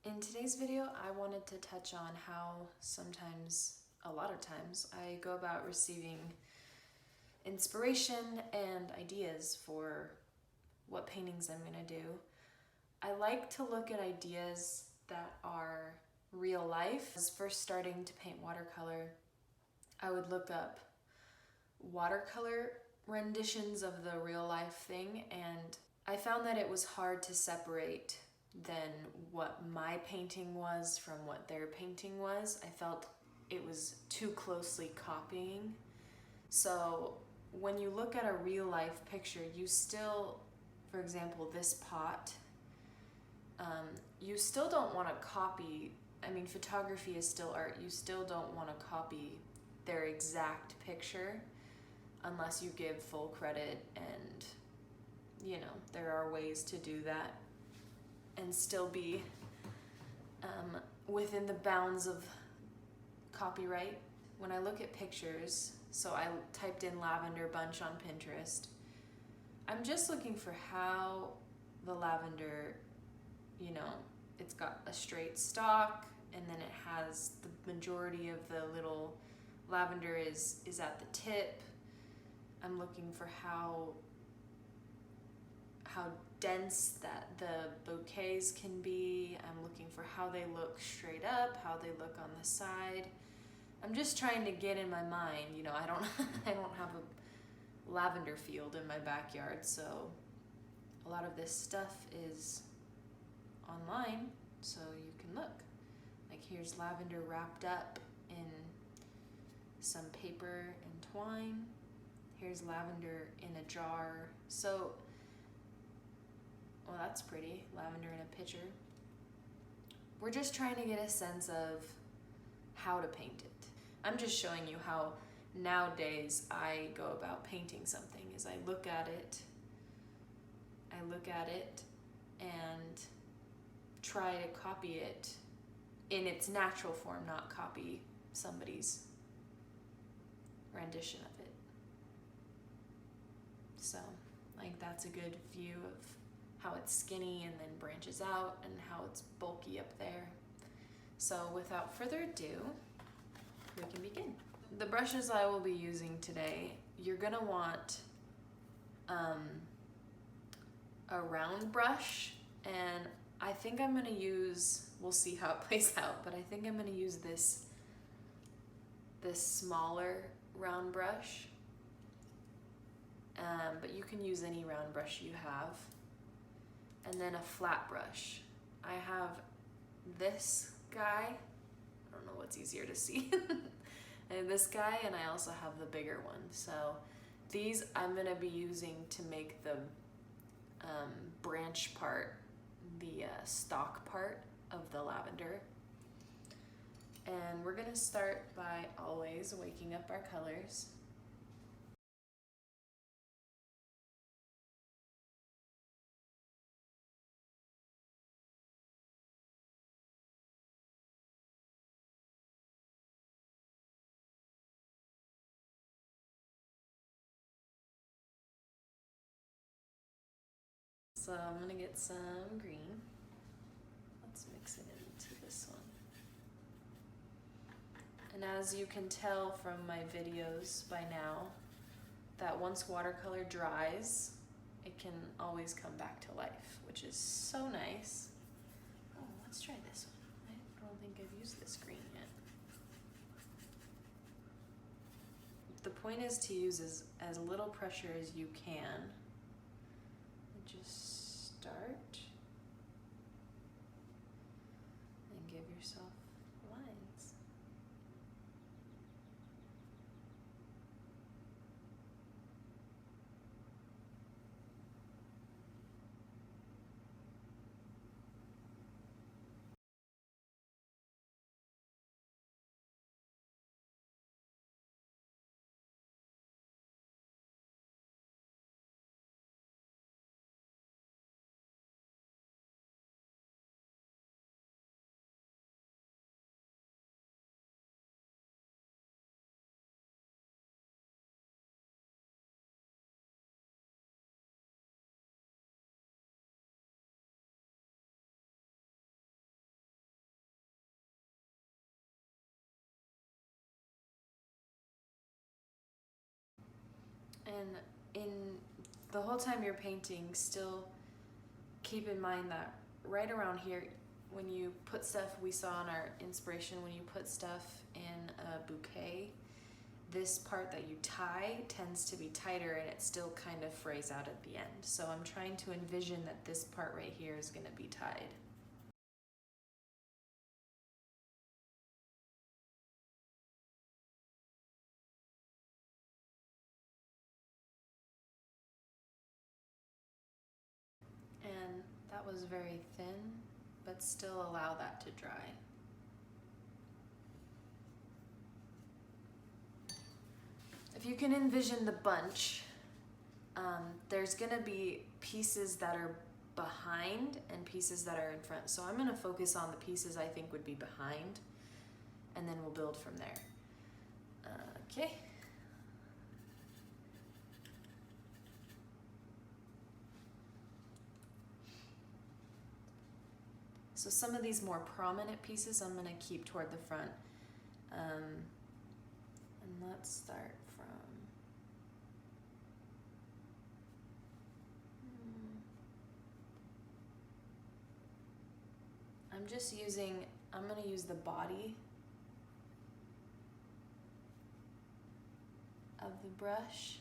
In today's video, I wanted to touch on how a lot of times, I go about receiving inspiration and ideas for what paintings I'm gonna do. I like to look at ideas that are real life. As first starting to paint watercolor, I would look up watercolor renditions of the real life thing, and I found that it was hard to separate than what my painting was from what their painting was. I felt it was too closely copying. So when you look at a real life picture, you still, for example, this pot, you still don't want to copy. I mean, photography is still art. You still don't want to copy their exact picture unless you give full credit, and you know, there are ways to do that and still be within the bounds of copyright. When I look at pictures, so I typed in lavender bunch on Pinterest, I'm just looking for how the lavender, you know, it's got a straight stalk, and then it has the majority of the little lavender is at the tip. I'm looking for how dense that the bouquets can be. I'm looking for how they look straight up, how they look on the side. I'm just trying to get in my mind, you know, I don't have a lavender field in my backyard, so a lot of this stuff is online, so you can look. Like, here's lavender wrapped up in some paper and twine. Here's lavender in a jar. So, well, that's pretty. Lavender in a pitcher. We're just trying to get a sense of how to paint it. I'm just showing you how nowadays I go about painting something. Is I look at it and try to copy it in its natural form, not copy somebody's rendition of it. So, like, that's a good view of how it's skinny and then branches out, and how it's bulky up there. So without further ado, we can begin. The brushes I will be using today, you're gonna want a round brush, and I think I'm gonna use, we'll see how it plays out, but I think I'm gonna use this smaller round brush. But you can use any round brush you have. And then a flat brush. I have this guy. I don't know what's easier to see. I have this guy, and I also have the bigger one. So these I'm gonna be using to make the branch part, the stalk part of the lavender. And we're gonna start by always waking up our colors. So I'm gonna get some green. Let's mix it into this one. And as you can tell from my videos by now, that once watercolor dries, it can always come back to life, which is so nice. Oh, let's try this one. I don't think I've used this green yet. The point is to use as little pressure as you can. Just start and give yourself lines. And in the whole time you're painting, still keep in mind that right around here, when you put stuff, we saw in our inspiration, when you put stuff in a bouquet, this part that you tie tends to be tighter and it still kind of frays out at the end. So I'm trying to envision that this part right here is going to be tied. And that was very thin, but still allow that to dry. If you can envision the bunch, there's gonna be pieces that are behind and pieces that are in front. So I'm gonna focus on the pieces I think would be behind, and then we'll build from there. Okay. So some of these more prominent pieces I'm gonna keep toward the front. And let's start from, I'm gonna use the body of the brush.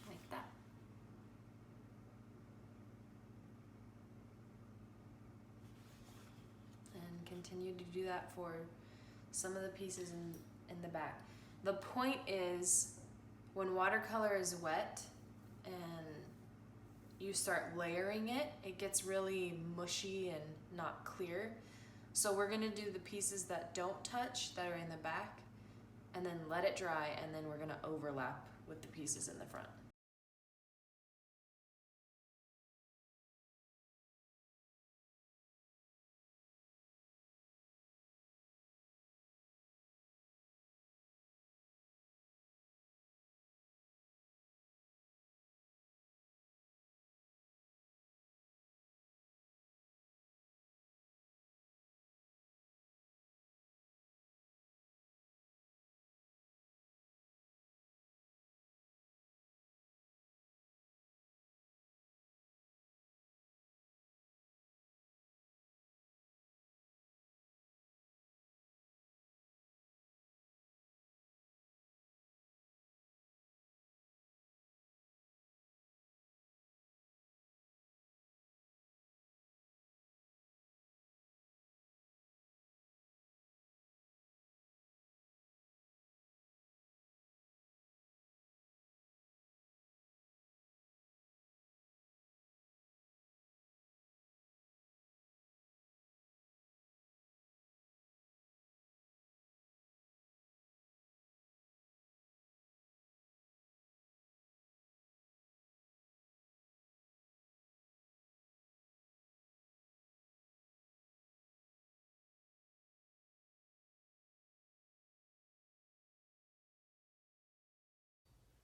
Like that. And continue to do that for some of the pieces in the back. The point is, when watercolor is wet and you start layering it, it gets really mushy and not clear. So we're gonna do the pieces that don't touch, that are in the back, and then let it dry, and then we're gonna overlap with the pieces in the front.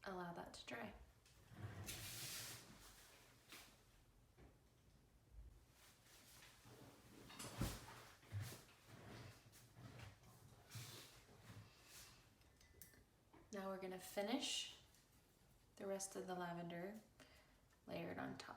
Allow that to dry. Now we're gonna finish the rest of the lavender layered on top.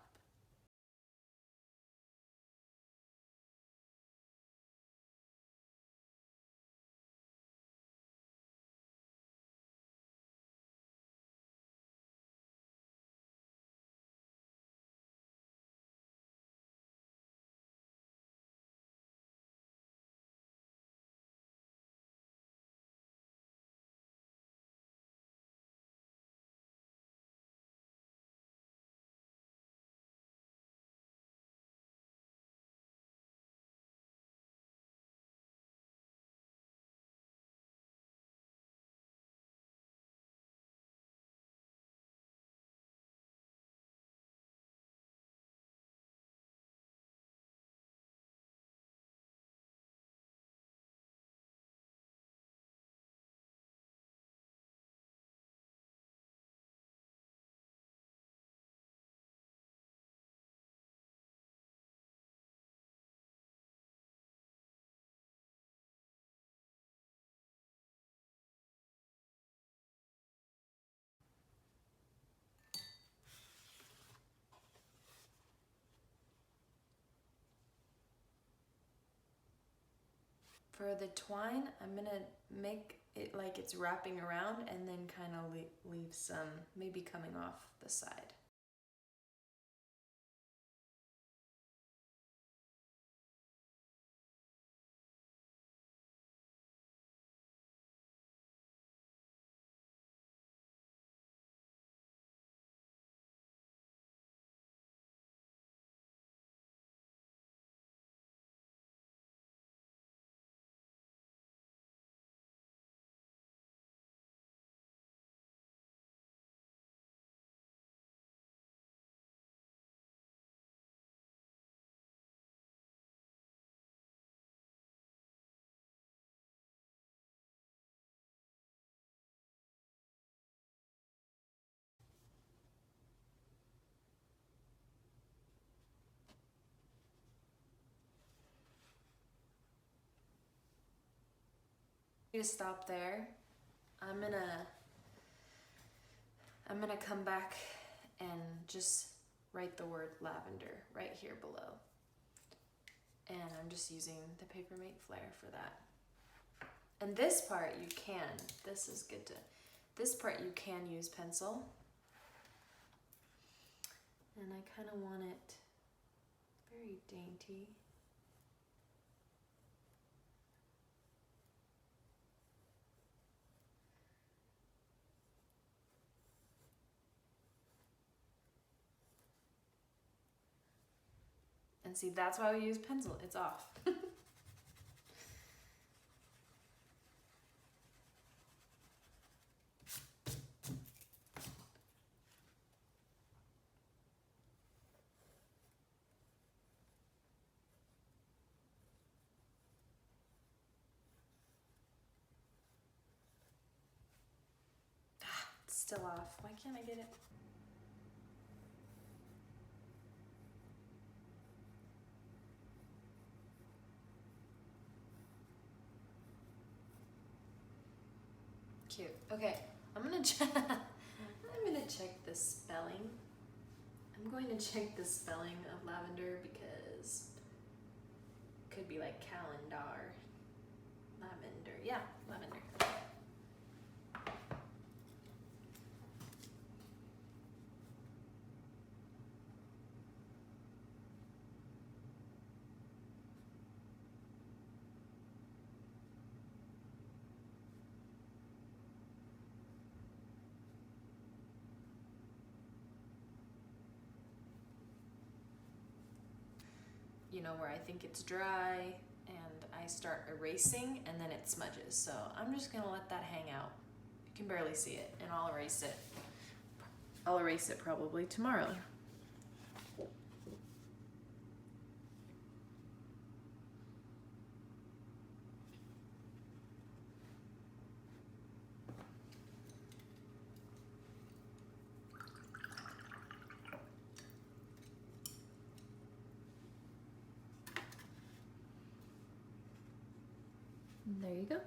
For the twine, I'm gonna make it like it's wrapping around and then kind of leave some maybe coming off the side. To stop there, I'm gonna come back and just write the word lavender right here below. And I'm just using the Papermate Flare for that. And this part you can, this part you can use pencil. And I kind of want it very dainty. And see, that's why we use pencil, it's off. It's still off, why can't I get it? Cute. Okay, I'm gonna check the spelling. I'm going to check the spelling of lavender because it could be like calendar. Lavender. Yeah, lavender. You know, where I think it's dry and I start erasing and then it smudges. So I'm just gonna let that hang out. You can barely see it, and I'll erase it. I'll erase it probably tomorrow. And there you go.